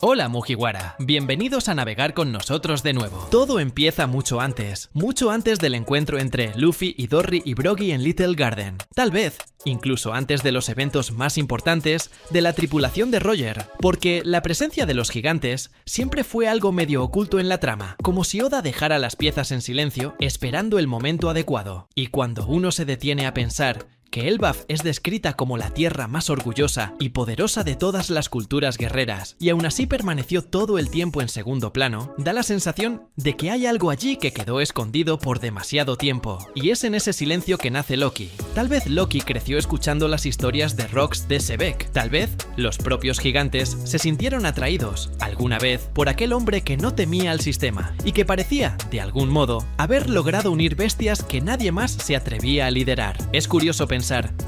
Hola Mugiwara, bienvenidos a navegar con nosotros de nuevo. Todo empieza mucho antes del encuentro entre Luffy y Dorry y Brogy en Little Garden. Tal vez, incluso antes de los eventos más importantes de la tripulación de Roger, porque la presencia de los gigantes siempre fue algo medio oculto en la trama, como si Oda dejara las piezas en silencio esperando el momento adecuado. Y cuando uno se detiene a pensar que Elbaf es descrita como la tierra más orgullosa y poderosa de todas las culturas guerreras, y aún así permaneció todo el tiempo en segundo plano, da la sensación de que hay algo allí que quedó escondido por demasiado tiempo, y es en ese silencio que nace Loki. Tal vez Loki creció escuchando las historias de Rocks de Sebek, tal vez los propios gigantes se sintieron atraídos, alguna vez, por aquel hombre que no temía al sistema, y que parecía, de algún modo, haber logrado unir bestias que nadie más se atrevía a liderar. Es curioso pensar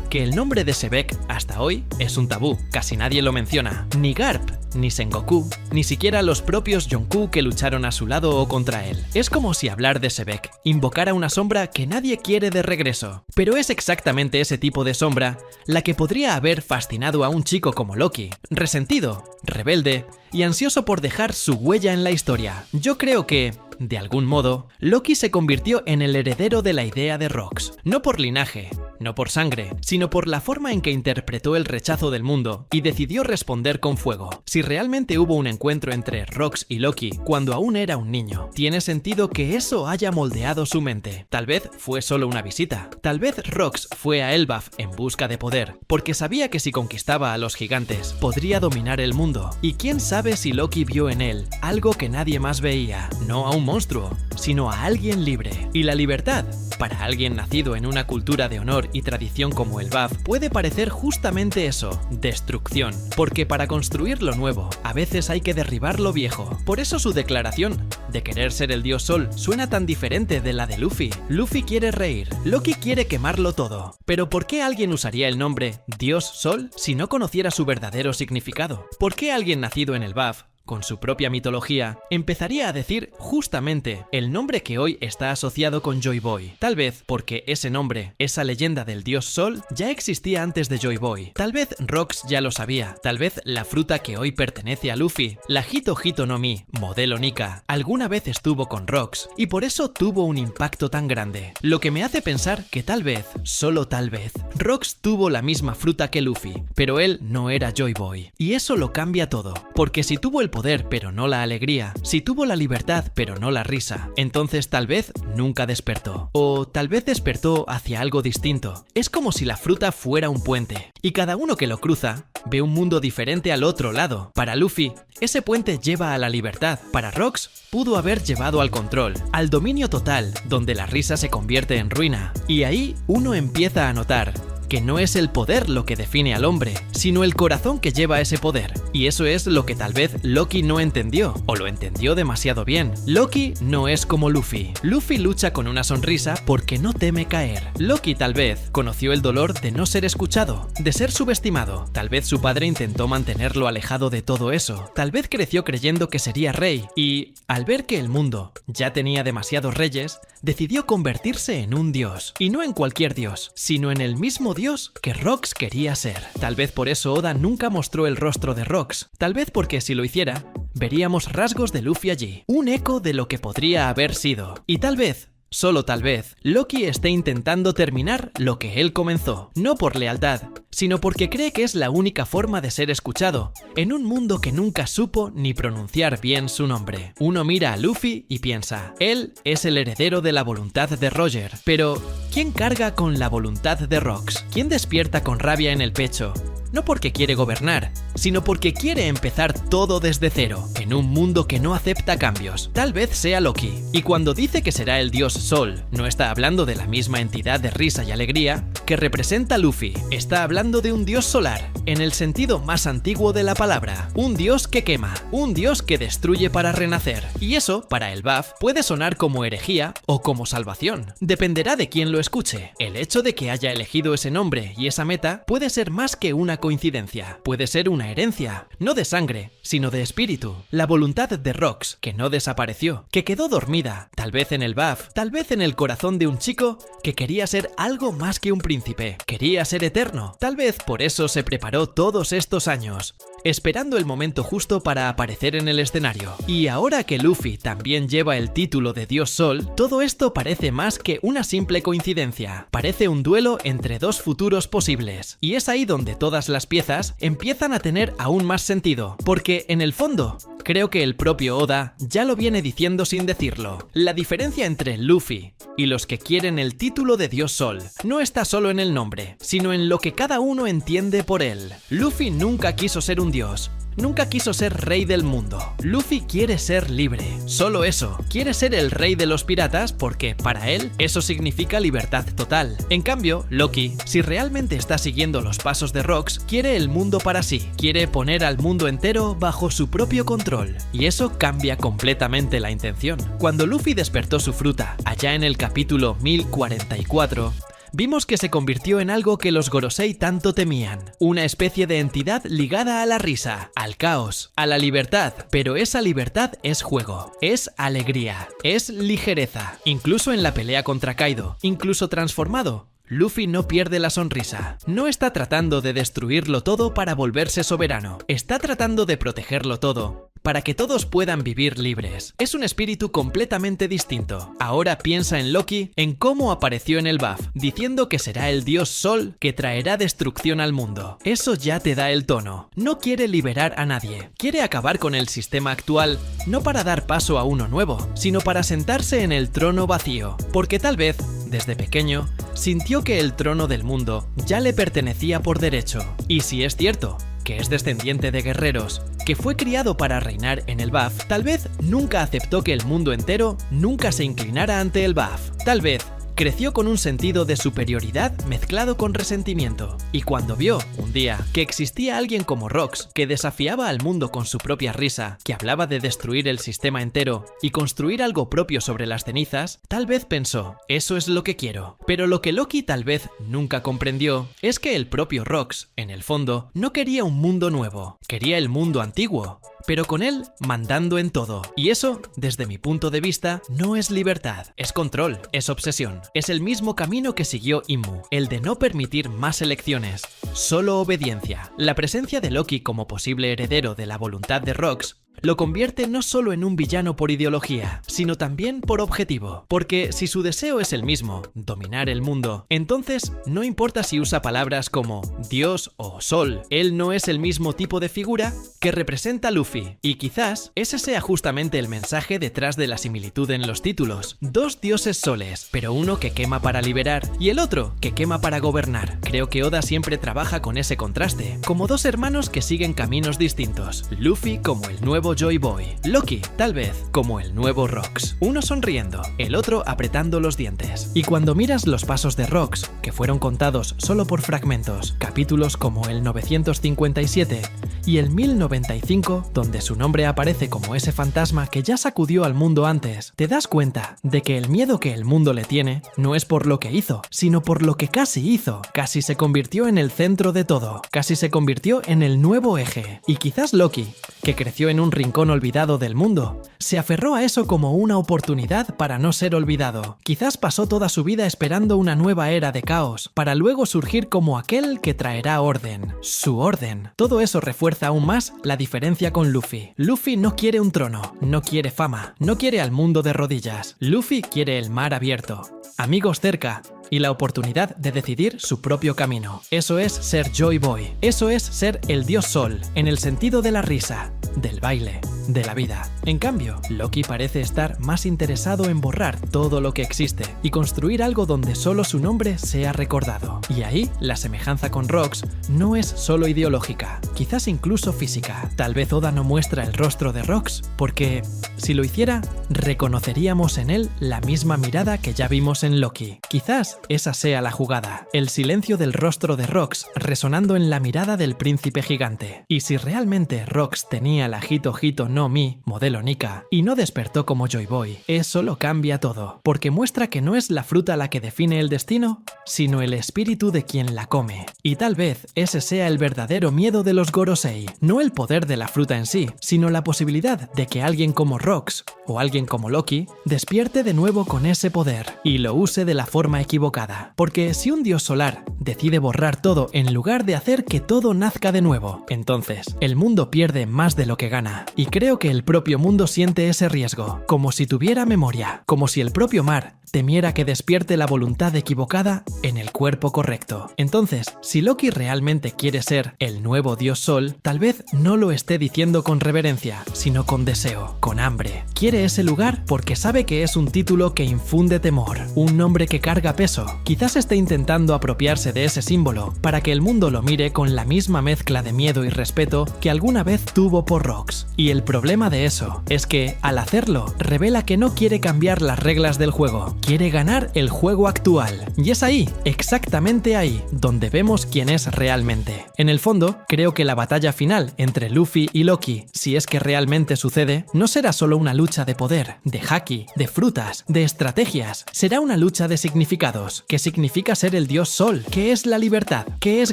que el nombre de Sebek hasta hoy es un tabú, casi nadie lo menciona, ni Garp, ni Sengoku, ni siquiera los propios Yonkou que lucharon a su lado o contra él. Es como si hablar de Sebek invocara una sombra que nadie quiere de regreso, pero es exactamente ese tipo de sombra la que podría haber fascinado a un chico como Loki, resentido, rebelde y ansioso por dejar su huella en la historia. Yo creo que, de algún modo, Loki se convirtió en el heredero de la idea de Rocks, no por linaje, no por sangre, sino por la forma en que interpretó el rechazo del mundo y decidió responder con fuego. Si realmente hubo un encuentro entre Rocks y Loki cuando aún era un niño, tiene sentido que eso haya moldeado su mente. Tal vez fue solo una visita. Tal vez Rocks fue a Elbaf en busca de poder, porque sabía que si conquistaba a los gigantes, podría dominar el mundo. Y quién sabe si Loki vio en él algo que nadie más veía, no a un monstruo, sino a alguien libre. Y la libertad, para alguien nacido en una cultura de honor y tradición como el BAF, puede parecer justamente eso, destrucción, porque para construir lo nuevo, a veces hay que derribar lo viejo. Por eso su declaración de querer ser el dios Sol suena tan diferente de la de Luffy. Luffy quiere reír, Loki quiere quemarlo todo. Pero ¿por qué alguien usaría el nombre Dios Sol si no conociera su verdadero significado? ¿Por qué alguien nacido en el BAF, con su propia mitología, empezaría a decir justamente el nombre que hoy está asociado con Joy Boy? Tal vez porque ese nombre, esa leyenda del dios Sol, ya existía antes de Joy Boy. Tal vez Rocks ya lo sabía. Tal vez la fruta que hoy pertenece a Luffy, la Hito Hito no Mi, modelo Nika, alguna vez estuvo con Rocks, y por eso tuvo un impacto tan grande. Lo que me hace pensar que tal vez, solo tal vez, Rocks tuvo la misma fruta que Luffy, pero él no era Joy Boy. Y eso lo cambia todo, porque si tuvo el poder pero no la alegría, si tuvo la libertad pero no la risa, entonces tal vez nunca despertó. O tal vez despertó hacia algo distinto. Es como si la fruta fuera un puente, y cada uno que lo cruza ve un mundo diferente al otro lado. Para Luffy, ese puente lleva a la libertad. Para Rocks, pudo haber llevado al control, al dominio total, donde la risa se convierte en ruina. Y ahí uno empieza a notar que no es el poder lo que define al hombre, sino el corazón que lleva ese poder. Y eso es lo que tal vez Loki no entendió, o lo entendió demasiado bien. Loki no es como Luffy. Luffy lucha con una sonrisa porque no teme caer. Loki tal vez conoció el dolor de no ser escuchado, de ser subestimado. Tal vez su padre intentó mantenerlo alejado de todo eso. Tal vez creció creyendo que sería rey, y al ver que el mundo ya tenía demasiados reyes, decidió convertirse en un dios. Y no en cualquier dios, sino en el mismo dios que Rocks quería ser. Tal vez por eso Oda nunca mostró el rostro de Rocks. Tal vez porque si lo hiciera, veríamos rasgos de Luffy allí, un eco de lo que podría haber sido. Y tal vez, solo tal vez, Loki esté intentando terminar lo que él comenzó, no por lealtad, sino porque cree que es la única forma de ser escuchado, en un mundo que nunca supo ni pronunciar bien su nombre. Uno mira a Luffy y piensa, él es el heredero de la voluntad de Roger, pero ¿quién carga con la voluntad de Rocks? ¿Quién despierta con rabia en el pecho? No porque quiere gobernar, sino porque quiere empezar todo desde cero, en un mundo que no acepta cambios. Tal vez sea Loki, y cuando dice que será el dios Sol, no está hablando de la misma entidad de risa y alegría que representa Luffy. Está hablando de un dios solar, en el sentido más antiguo de la palabra. Un dios que quema, un dios que destruye para renacer. Y eso, para el BAF, puede sonar como herejía o como salvación. Dependerá de quién lo escuche. El hecho de que haya elegido ese nombre y esa meta puede ser más que una coincidencia. Puede ser una herencia, no de sangre, sino de espíritu. La voluntad de Rocks, que no desapareció, que quedó dormida, tal vez en el BAF, tal vez en el corazón de un chico que quería ser algo más que un príncipe. Quería ser eterno. Tal vez por eso se preparó preparó todos estos años, esperando el momento justo para aparecer en el escenario. Y ahora que Luffy también lleva el título de Dios Sol, todo esto parece más que una simple coincidencia. Parece un duelo entre dos futuros posibles. Y es ahí donde todas las piezas empiezan a tener aún más sentido, porque en el fondo, creo que el propio Oda ya lo viene diciendo sin decirlo. La diferencia entre Luffy y los que quieren el título de Dios Sol no está solo en el nombre, sino en lo que cada uno entiende por él. Luffy nunca quiso ser un dios. Nunca quiso ser rey del mundo. Luffy quiere ser libre. Solo eso. Quiere ser el rey de los piratas porque, para él, eso significa libertad total. En cambio, Loki, si realmente está siguiendo los pasos de Rox, quiere el mundo para sí. Quiere poner al mundo entero bajo su propio control. Y eso cambia completamente la intención. Cuando Luffy despertó su fruta, allá en el capítulo 1044, vimos que se convirtió en algo que los Gorosei tanto temían, una especie de entidad ligada a la risa, al caos, a la libertad, pero esa libertad es juego, es alegría, es ligereza. Incluso en la pelea contra Kaido, incluso transformado, Luffy no pierde la sonrisa. No está tratando de destruirlo todo para volverse soberano, está tratando de protegerlo todo, para que todos puedan vivir libres. Es un espíritu completamente distinto. Ahora piensa en Loki, en cómo apareció en el BAF, diciendo que será el dios Sol que traerá destrucción al mundo. Eso ya te da el tono. No quiere liberar a nadie. Quiere acabar con el sistema actual, no para dar paso a uno nuevo, sino para sentarse en el trono vacío. Porque tal vez, desde pequeño, sintió que el trono del mundo ya le pertenecía por derecho. Y si es cierto que es descendiente de guerreros, que fue criado para reinar en el BAF, tal vez nunca aceptó que el mundo entero nunca se inclinara ante el BAF. Tal vez creció con un sentido de superioridad mezclado con resentimiento. Y cuando vio, un día, que existía alguien como Rox, que desafiaba al mundo con su propia risa, que hablaba de destruir el sistema entero y construir algo propio sobre las cenizas, tal vez pensó, eso es lo que quiero. Pero lo que Loki tal vez nunca comprendió es que el propio Rox, en el fondo, no quería un mundo nuevo, quería el mundo antiguo, pero con él mandando en todo. Y eso, desde mi punto de vista, no es libertad, es control, es obsesión. Es el mismo camino que siguió Immu, el de no permitir más elecciones, solo obediencia. La presencia de Loki como posible heredero de la voluntad de Rox lo convierte no solo en un villano por ideología, sino también por objetivo. Porque si su deseo es el mismo, dominar el mundo, entonces no importa si usa palabras como Dios o Sol, él no es el mismo tipo de figura que representa Luffy. Y quizás ese sea justamente el mensaje detrás de la similitud en los títulos. Dos dioses soles, pero uno que quema para liberar y el otro que quema para gobernar. Creo que Oda siempre trabaja con ese contraste, como dos hermanos que siguen caminos distintos. Luffy como el nuevo Joy Boy, Loki, tal vez, como el nuevo Rox. Uno sonriendo, el otro apretando los dientes. Y cuando miras los pasos de Rox, que fueron contados solo por fragmentos, capítulos como el 957 y el 1095, donde su nombre aparece como ese fantasma que ya sacudió al mundo antes, te das cuenta de que el miedo que el mundo le tiene no es por lo que hizo, sino por lo que casi hizo. Casi se convirtió en el centro de todo, casi se convirtió en el nuevo eje. Y quizás Loki, que creció en un rincón olvidado del mundo, se aferró a eso como una oportunidad para no ser olvidado. Quizás pasó toda su vida esperando una nueva era de caos, para luego surgir como aquel que traerá orden. Su orden. Todo eso refuerza aún más la diferencia con Luffy. Luffy no quiere un trono, no quiere fama, no quiere al mundo de rodillas. Luffy quiere el mar abierto, amigos cerca y la oportunidad de decidir su propio camino. Eso es ser Joy Boy. Eso es ser el dios Sol, en el sentido de la risa, del baile, de la vida. En cambio, Loki parece estar más interesado en borrar todo lo que existe y construir algo donde solo su nombre sea recordado. Y ahí, la semejanza con Rox no es solo ideológica, quizás incluso física. Tal vez Oda no muestra el rostro de Rox, porque, si lo hiciera, reconoceríamos en él la misma mirada que ya vimos en Loki. Quizás esa sea la jugada, el silencio del rostro de Rox resonando en la mirada del príncipe gigante. Y si realmente Rox tenía la Hito Hito no Mi, modelo Nika, y no despertó como Joy Boy, eso lo cambia todo, porque muestra que no es la fruta la que define el destino, sino el espíritu de quien la come. Y tal vez ese sea el verdadero miedo de los Gorosei, no el poder de la fruta en sí, sino la posibilidad de que alguien como Rox, o alguien como Loki, despierte de nuevo con ese poder. Y lo use de la forma equivocada. Porque si un dios solar decide borrar todo en lugar de hacer que todo nazca de nuevo, entonces el mundo pierde más de lo que gana. Y creo que el propio mundo siente ese riesgo, como si tuviera memoria, como si el propio mar temiera que despierte la voluntad equivocada en el cuerpo correcto. Entonces, si Loki realmente quiere ser el nuevo dios Sol, tal vez no lo esté diciendo con reverencia, sino con deseo, con hambre. Quiere ese lugar porque sabe que es un título que infunde temor, un nombre que carga peso. Quizás esté intentando apropiarse de ese símbolo para que el mundo lo mire con la misma mezcla de miedo y respeto que alguna vez tuvo por Rox. Y el problema de eso es que, al hacerlo, revela que no quiere cambiar las reglas del juego. Quiere ganar el juego actual. Y es ahí, exactamente ahí, donde vemos quién es realmente. En el fondo, creo que la batalla final entre Luffy y Loki, si es que realmente sucede, no será solo una lucha de poder, de haki, de frutas, de estrategias. Será una lucha de significados. ¿Qué significa ser el dios Sol? ¿Qué es la libertad? ¿Qué es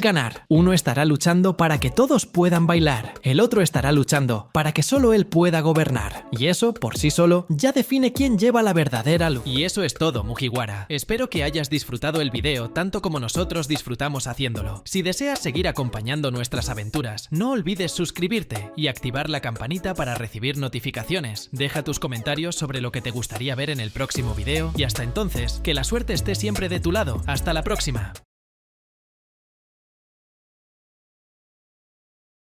ganar? Uno estará luchando para que todos puedan bailar. El otro estará luchando para que solo él pueda gobernar. Y eso, por sí solo, ya define quién lleva la verdadera luz. Y eso es todo, Mugiwara. Espero que hayas disfrutado el video tanto como nosotros disfrutamos haciéndolo. Si deseas seguir acompañando nuestras aventuras, no olvides suscribirte y activar la campanita para recibir notificaciones. Deja tus comentarios sobre lo que te gustaría ver en el próximo video y hasta entonces, que la suerte esté siempre de tu lado. Hasta la próxima.